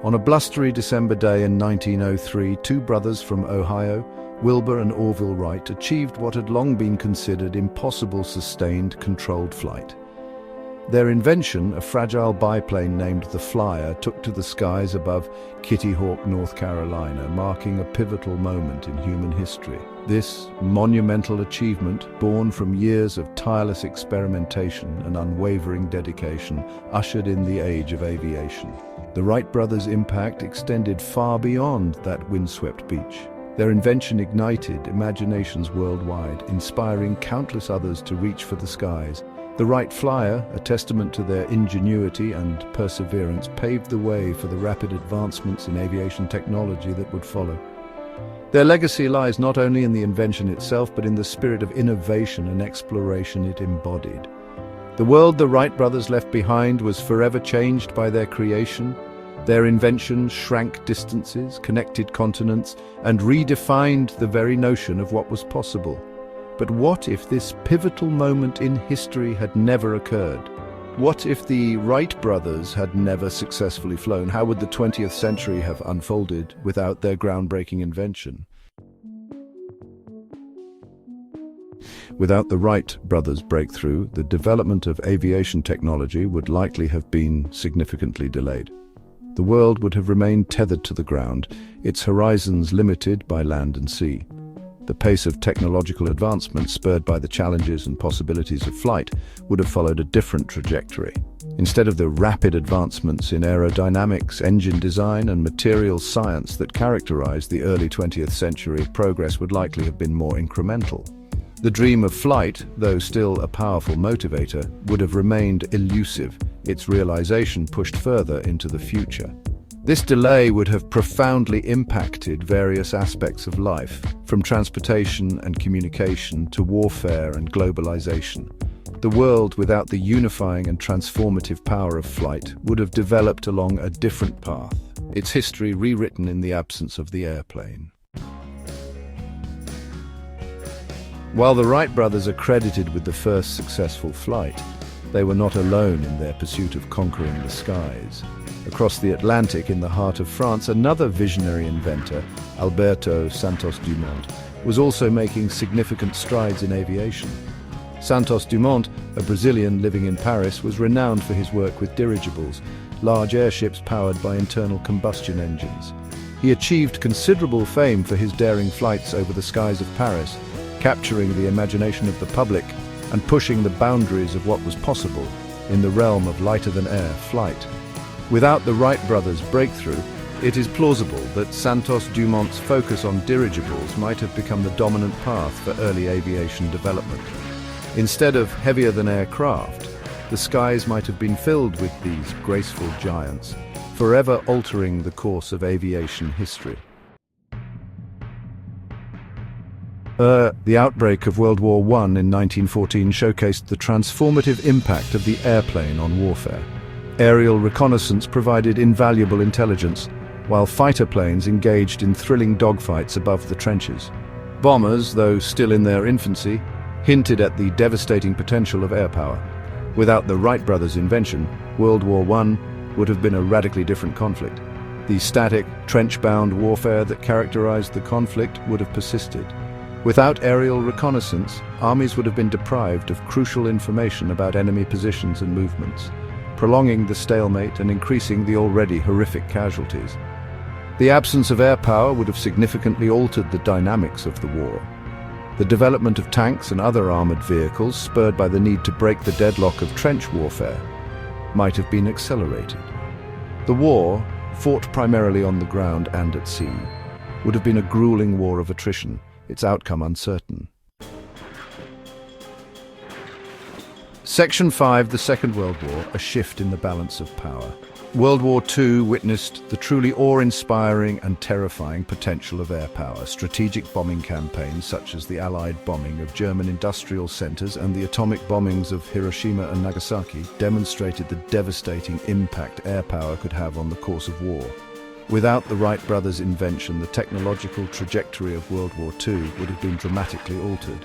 On a blustery December day in 1903, two brothers from Ohio, Wilbur and Orville Wright, achieved what had long been considered impossible sustained, controlled flight. Their invention, a fragile biplane named the Flyer, took to the skies above Kitty Hawk, North Carolina, marking a pivotal moment in human history. This monumental achievement, born from years of tireless experimentation and unwavering dedication, ushered in the age of aviation. The Wright brothers' impact extended far beyond that windswept beach. Their invention ignited imaginations worldwide, inspiring countless others to reach for the skies. The Wright Flyer, a testament to their ingenuity and perseverance, paved the way for the rapid advancements in aviation technology that would follow. Their legacy lies not only in the invention itself, but in the spirit of innovation and exploration it embodied. The world the Wright brothers left behind was forever changed by their creation. Their invention shrank distances, connected continents, and redefined the very notion of what was possible. But what if this pivotal moment in history had never occurred? What if the Wright brothers had never successfully flown? How would the 20th century have unfolded without their groundbreaking invention? Without the Wright brothers' breakthrough, the development of aviation technology would likely have been significantly delayed. The world would have remained tethered to the ground, its horizons limited by land and sea. The pace of technological advancement, spurred by the challenges and possibilities of flight, would have followed a different trajectory. Instead of the rapid advancements in aerodynamics, engine design, and materials science that characterized the early 20th century, progress would likely have been more incremental. The dream of flight, though still a powerful motivator, would have remained elusive, its realization pushed further into the future. This delay would have profoundly impacted various aspects of life, from transportation and communication to warfare and globalization. The world, without the unifying and transformative power of flight, would have developed along a different path, its history rewritten in the absence of the airplane. While the Wright brothers are credited with the first successful flight, they were not alone in their pursuit of conquering the skies. Across the Atlantic, in the heart of France, another visionary inventor, Alberto Santos-Dumont, was also making significant strides in aviation. Santos-Dumont, a Brazilian living in Paris, was renowned for his work with dirigibles, large airships powered by internal combustion engines. He achieved considerable fame for his daring flights over the skies of Paris, capturing the imagination of the public and pushing the boundaries of what was possible in the realm of lighter-than-air flight. Without the Wright brothers' breakthrough, it is plausible that Santos-Dumont's focus on dirigibles might have become the dominant path for early aviation development. Instead of heavier-than-air craft, the skies might have been filled with these graceful giants, forever altering the course of aviation history. The outbreak of World War I in 1914 showcased the transformative impact of the airplane on warfare. Aerial reconnaissance provided invaluable intelligence, while fighter planes engaged in thrilling dogfights above the trenches. Bombers, though still in their infancy, hinted at the devastating potential of air power. Without the Wright brothers' invention, World War I would have been a radically different conflict. The static, trench-bound warfare that characterized the conflict would have persisted. Without aerial reconnaissance, armies would have been deprived of crucial information about enemy positions and movements, prolonging the stalemate and increasing the already horrific casualties. The absence of air power would have significantly altered the dynamics of the war. The development of tanks and other armored vehicles, spurred by the need to break the deadlock of trench warfare, might have been accelerated. The war, fought primarily on the ground and at sea, would have been a grueling war of attrition, its outcome uncertain. Section 5, the Second World War, a shift in the balance of power. World War II witnessed the truly awe-inspiring and terrifying potential of air power. Strategic bombing campaigns such as the Allied bombing of German industrial centers and the atomic bombings of Hiroshima and Nagasaki demonstrated the devastating impact air power could have on the course of war. Without the Wright brothers' invention, the technological trajectory of World War II would have been dramatically altered.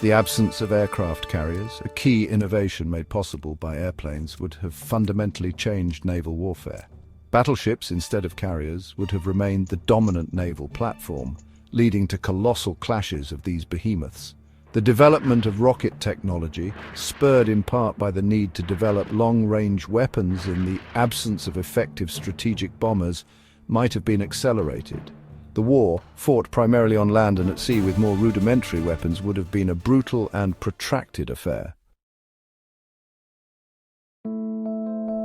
The absence of aircraft carriers, a key innovation made possible by airplanes, would have fundamentally changed naval warfare. Battleships, instead of carriers, would have remained the dominant naval platform, leading to colossal clashes of these behemoths. The development of rocket technology, spurred in part by the need to develop long-range weapons in the absence of effective strategic bombers, might have been accelerated. The war, fought primarily on land and at sea with more rudimentary weapons, would have been a brutal and protracted affair.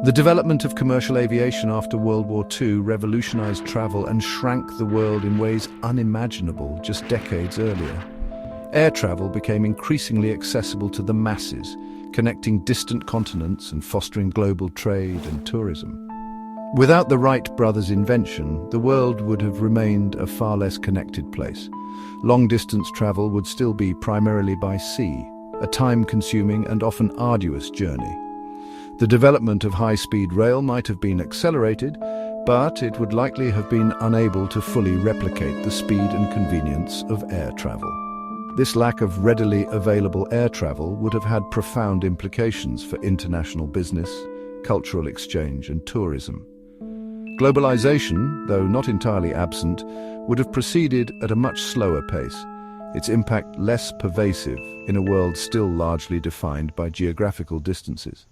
The development of commercial aviation after World War II revolutionized travel and shrank the world in ways unimaginable just decades earlier. Air travel became increasingly accessible to the masses, connecting distant continents and fostering global trade and tourism. Without the Wright brothers' invention, the world would have remained a far less connected place. Long-distance travel would still be primarily by sea, a time-consuming and often arduous journey. The development of high-speed rail might have been accelerated, but it would likely have been unable to fully replicate the speed and convenience of air travel. This lack of readily available air travel would have had profound implications for international business, cultural exchange, and tourism. Globalization, though not entirely absent, would have proceeded at a much slower pace, its impact less pervasive in a world still largely defined by geographical distances.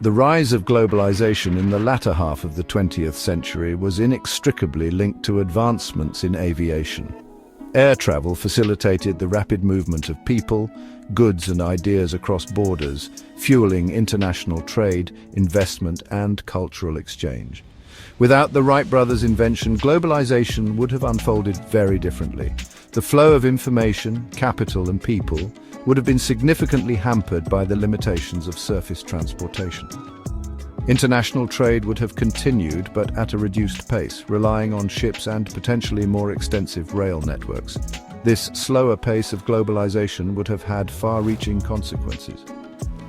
The rise of globalization in the latter half of the 20th century was inextricably linked to advancements in aviation. Air travel facilitated the rapid movement of people, goods and ideas across borders, fueling international trade, investment and cultural exchange. Without the Wright brothers' invention, globalization would have unfolded very differently. The flow of information, capital and people would have been significantly hampered by the limitations of surface transportation. International trade would have continued, but at a reduced pace, relying on ships and potentially more extensive rail networks. This slower pace of globalization would have had far-reaching consequences.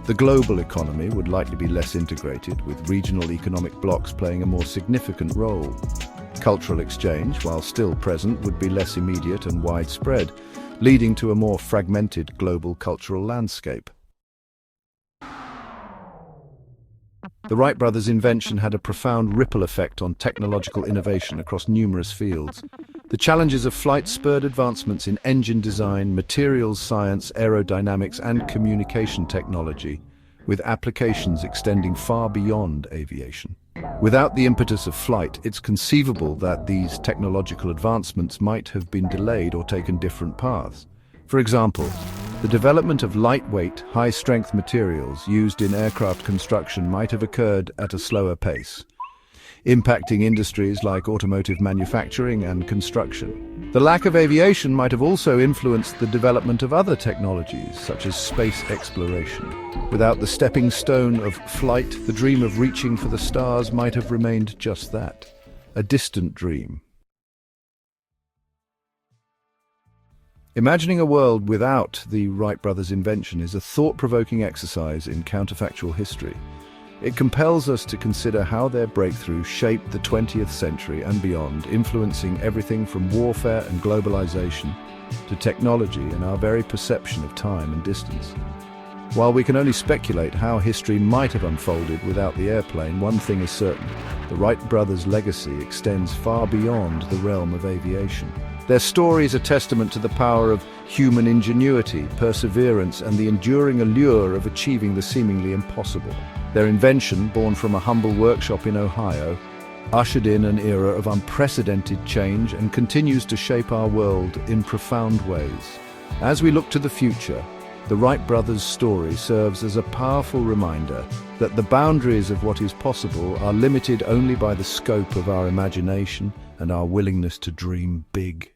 The global economy would likely be less integrated, with regional economic blocs playing a more significant role. Cultural exchange, while still present, would be less immediate and widespread, leading to a more fragmented global cultural landscape. The Wright brothers' invention had a profound ripple effect on technological innovation across numerous fields. The challenges of flight spurred advancements in engine design, materials science, aerodynamics, and communication technology, with applications extending far beyond aviation. Without the impetus of flight, it's conceivable that these technological advancements might have been delayed or taken different paths. For example, the development of lightweight, high-strength materials used in aircraft construction might have occurred at a slower pace, impacting industries like automotive manufacturing and construction. The lack of aviation might have also influenced the development of other technologies, such as space exploration. Without the stepping stone of flight, the dream of reaching for the stars might have remained just that, a distant dream. Imagining a world without the Wright brothers' invention is a thought-provoking exercise in counterfactual history. It compels us to consider how their breakthrough shaped the 20th century and beyond, influencing everything from warfare and globalization to technology and our very perception of time and distance. While we can only speculate how history might have unfolded without the airplane, one thing is certain: the Wright brothers' legacy extends far beyond the realm of aviation. Their story is a testament to the power of human ingenuity, perseverance, and the enduring allure of achieving the seemingly impossible. Their invention, born from a humble workshop in Ohio, ushered in an era of unprecedented change and continues to shape our world in profound ways. As we look to the future, the Wright brothers' story serves as a powerful reminder that the boundaries of what is possible are limited only by the scope of our imagination and our willingness to dream big.